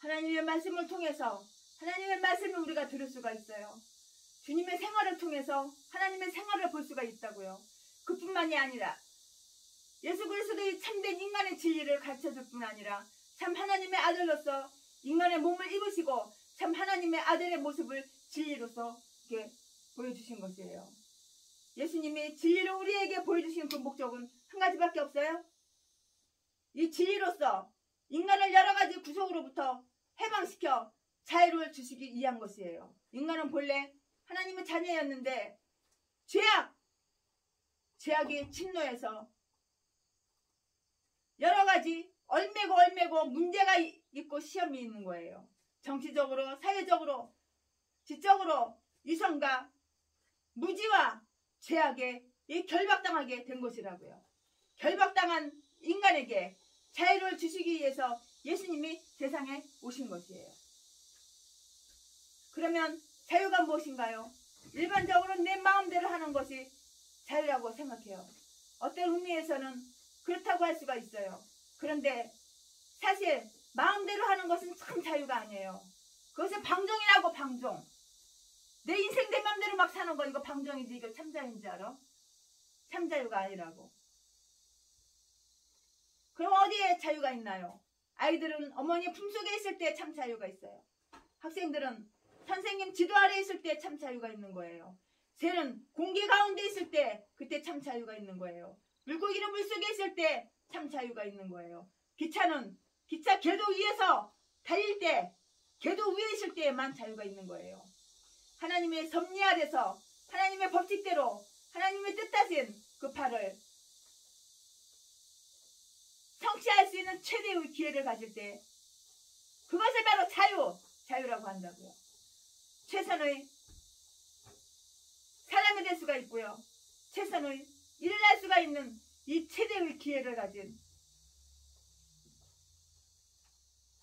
하나님의 말씀을 통해서 하나님의 말씀을 우리가 들을 수가 있어요. 주님의 생활을 통해서 하나님의 생활을 볼 수가 있다고요. 그뿐만이 아니라 예수 그리스도의 참된 인간의 진리를 가르쳐줄 뿐 아니라 참 하나님의 아들로서 인간의 몸을 입으시고 참 하나님의 아들의 모습을 진리로서 이렇게 보여주신 것이에요. 예수님이 진리를 우리에게 보여주신 그 목적은 한 가지밖에 없어요. 이 진리로서 인간을 여러 가지 구속으로부터 해방시켜 자유를 주시기 위한 것이에요. 인간은 본래 하나님의 자녀였는데 죄악이 침노해서 여러 가지 얼매고 문제가 있고 시험이 있는 거예요. 정치적으로, 사회적으로, 지적으로 위선과 무지와 죄악에 결박당하게 된 것이라고요. 결박당한 인간에게 자유를 주시기 위해서 예수님이 세상에 오신 것이에요. 그러면 자유가 무엇인가요? 일반적으로 내 마음대로 하는 것이 자유라고 생각해요. 어떤 의미에서는 그렇다고 할 수가 있어요. 그런데 사실 마음대로 하는 것은 참 자유가 아니에요. 그것은 방종이라고. 방종. 내 인생 내 맘대로 막 사는 거 이거 방종이지 이거 참 자유인지 알아? 참 자유가 아니라고. 그럼 어디에 자유가 있나요? 아이들은 어머니 품속에 있을 때 참 자유가 있어요. 학생들은 선생님 지도 아래 있을 때 참 자유가 있는 거예요. 새는 공기 가운데 있을 때 그때 참 자유가 있는 거예요. 물고기는 물속에 있을 때 참 자유가 있는 거예요. 기차는 기차 궤도 위에서 달릴 때 궤도 위에 있을 때에만 자유가 있는 거예요. 하나님의 섭리 아래서 하나님의 법칙대로 하나님의 뜻하신 그 팔을 성취할 수 있는 최대의 기회를 가질 때 그것을 바로 자유라고 한다고요. 최선의 사람이 될 수가 있고요. 최선의 일을 할 수가 있는 이 최대의 기회를 가진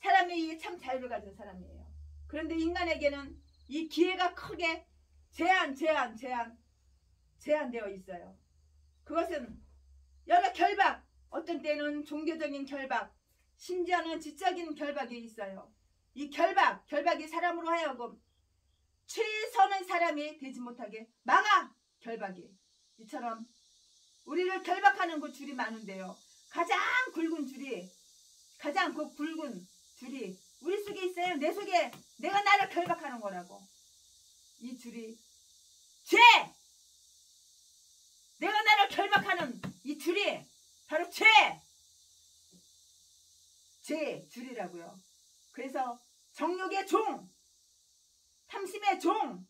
사람이 참 자유를 가진 사람이에요. 그런데 인간에게는 이 기회가 크게 제한되어 있어요. 그것은 여러 결박, 어떤 때는 종교적인 결박, 심지어는 지적인 결박이 있어요. 이 결박이 사람으로 하여금 최선의 사람이 되지 못하게 막아. 결박이 이처럼 우리를 결박하는 그 줄이 많은데요. 가장 굵은 줄이 우리 속에 있어요. 내 속에 내가 나를 결박하는 거라고. 이 줄이 내가 나를 결박하는 이 줄이 바로 죄 줄이라고요. 그래서 정욕의 종, 탐심의 종,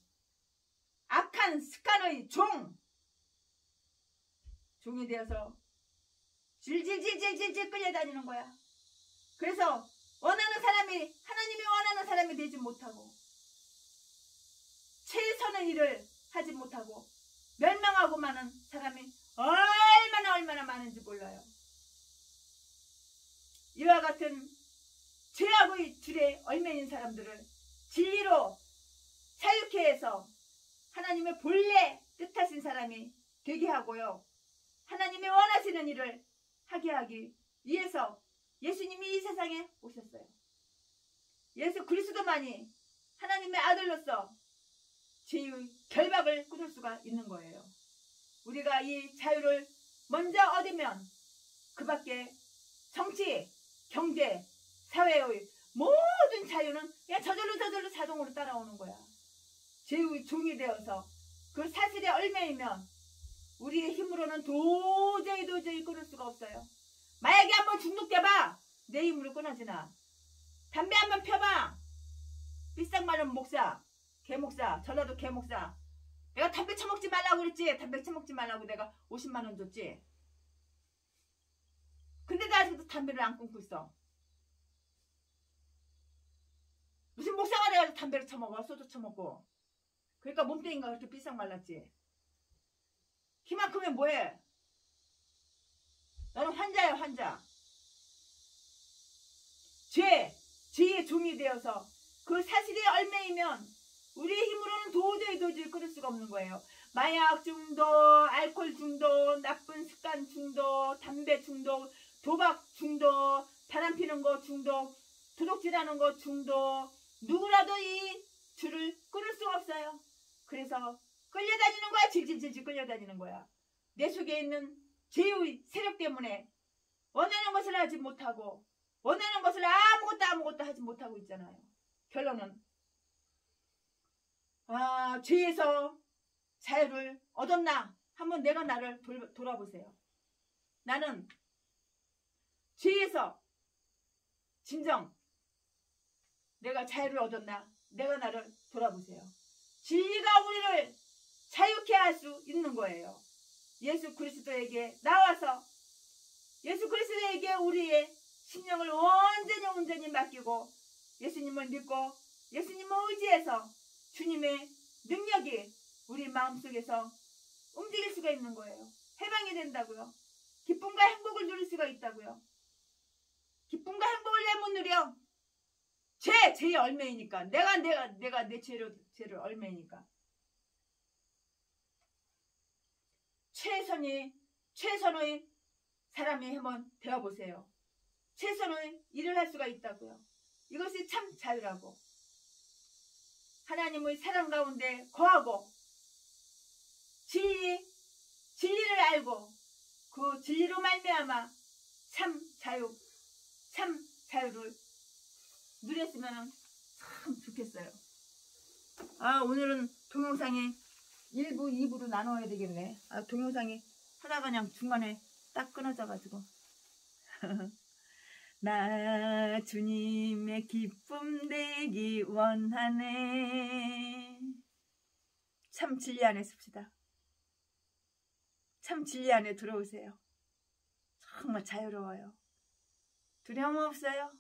악한 습관의 종이 되어서 질질질질질 끌려다니는 거야. 그래서 하나님이 원하는 사람이 되지 못하고 최선의 일을 하지 못하고 멸망하고 마는 사람이 얼마나 많은지 몰라요. 이와 같은 죄악의 줄에 얽매인 사람들을 진리로 자유케 해서 하나님의 본래 뜻하신 사람이 되게 하고요. 하나님의 원하시는 일을 하게 하기 위해서 예수님이 이 세상에 오셨어요. 예수 그리스도만이 하나님의 아들로서 죄의 결박을 끊을 수가 있는 거예요. 우리가 이 자유를 먼저 얻으면 그 밖에 정치, 경제, 사회의 모든 자유는 그냥 저절로 자동으로 따라오는 거야. 죄의 종이 되어서 그 사실에 얽매이면 우리의 힘으로는 도저히 끊을 수가 없어요. 마약에 한번 중독돼봐. 내 힘으로 끊어지나. 담배 한번 펴봐. 비싼 말은 목사, 개목사, 전라도 개목사. 내가 담배 처먹지 말라고 그랬지. 담배 처먹지 말라고 내가 50만 원 줬지. 근데 나 아직도 담배를 안 끊고 있어. 무슨 목사가 돼가지고 담배를 처먹어. 소주 처먹고. 그러니까 몸뚱이가 그렇게 비싼 말랐지. 키만 크면 뭐해? 너는 환자야, 환자. 죄의 종이 되어서 그 사실에 얽매이면 우리의 힘으로는 도저히 끊을 수가 없는 거예요. 마약 중독, 알코올 중독, 나쁜 습관 중독, 담배 중독, 도박 중독, 바람 피는 거 중독, 도둑질하는 것 중도 누구라도 이 줄을 끊을 수가 없어요. 그래서 끌려다니는 거야. 질질질질 끌려다니는 거야. 내 속에 있는 죄의 세력 때문에 원하는 것을 하지 못하고 원하는 것을 아무것도 하지 못하고 있잖아요. 결론은 죄에서 자유를 얻었나? 한번 내가 나를 돌아보세요. 나는 죄에서 진정 내가 자유를 얻었나? 내가 나를 돌아보세요. 진리가 우리를 자유케 할 수 있는 거예요. 예수 그리스도에게 나와서 예수 그리스도에게 우리의 심령을 온전히 맡기고 예수님을 믿고 예수님을 의지해서 주님의 능력이 우리 마음속에서 움직일 수가 있는 거예요. 해방이 된다고요. 기쁨과 행복을 누릴 수가 있다고요. 기쁨과 행복을 왜 못 누려? 죄의 얼매이니까. 내가 내 죄를 얼매이니까. 최선의 사람이 한번 되어보세요. 최선의 일을 할 수가 있다고요. 이것이 참 자유라고. 하나님의 사랑 가운데 거하고 진리를 알고 그 진리로 말미암아 참 자유를 누렸으면 참 좋겠어요. 오늘은 동영상이 1부, 2부로 나눠야 되겠네. 동영상이 하다가 그냥 중간에 딱 끊어져가지고. 나 주님의 기쁨 되기 원하네. 참 진리 안에 씁시다. 참 진리 안에 들어오세요. 정말 자유로워요. 두려움 없어요.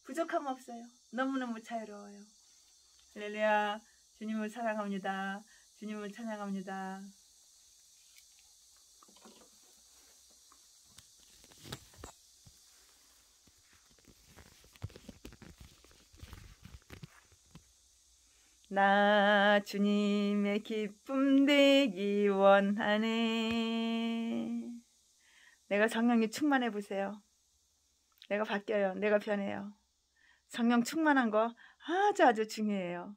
부족함 없어요. 너무너무 자유로워요. 할렐루야. 주님을 사랑합니다. 주님을 찬양합니다. 나 주님의 기쁨 되기 원하네. 내가 성령이 충만해 보세요. 내가 바뀌어요. 내가 변해요. 성령 충만한 거 아주 중요해요.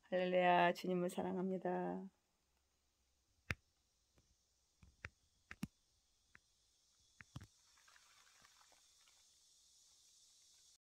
할렐루야. 주님을 사랑합니다.